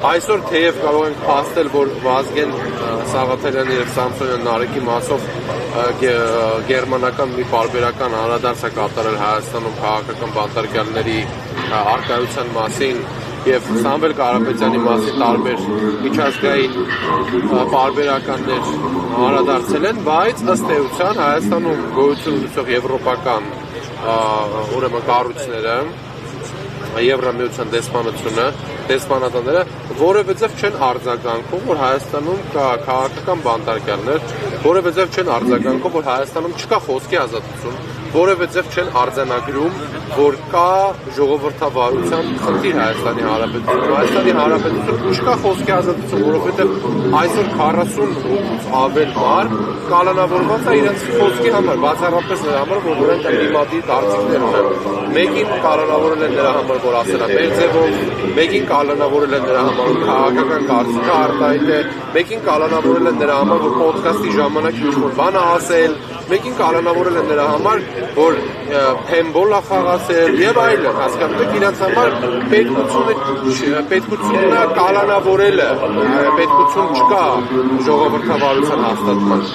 Այսօր թեև կարող ենք փաստել, որ Վազգեն Սաղաթելյանի եւ Սամսոնյան Նարեկի մասով գերմանական մի պարբերական անդրադարձ է կատարել Հայաստանում քաղաքական բանտարկյալների արկայության մասին եւ Սամվել Կարապետյանի մասին տարբեր միջազգային պարբերականներ անդրադարձել են, բայց ըստ էության Հայաստանում գոյություն ունեցող եվրոպական ուրեմն կառույցները Եվրամիության դեսպանատանները որևէ չեն արձագանքում, որ Հայաստանում կա քաղաքական բանտարկյալներ, որևէ չեն արձագանքում, որ Հայաստանում չկա խոսքի ազատություն, որևէ չեն արձանագրում, որ կա ժողովրդավարության խնդիր Հայաստանի Հանրապետությունում։ Հայաստանի Հանրապետությունում չկա խոսքի ազատություն, որովհետև այսօր 48-ից ավել մարդ կալանավորված է իրենց խոսքի համար, բացառապես նրա համար, որ նրանք դիմադիր կարծիքներ ունեն։ Մեկին կալանավորել են նրա համար, որ ասել է մեր ձևով, մեկին կալանավորել են նրա համար, որ քաղաքական կարծիքը արտահայտ է, մեկին կալանավորել են նրա համար, որ պոդքասթի ժամանակ ինչ-որ բան է ասել, մեկին կալանավորել են նրա համար, որ փեմբոլ է խաղացել եւ այլն, հասկանում եք, իրենց համար պետքությունը կալանավորելը, պետքություն չկա ժողովրդավարության հաստատման։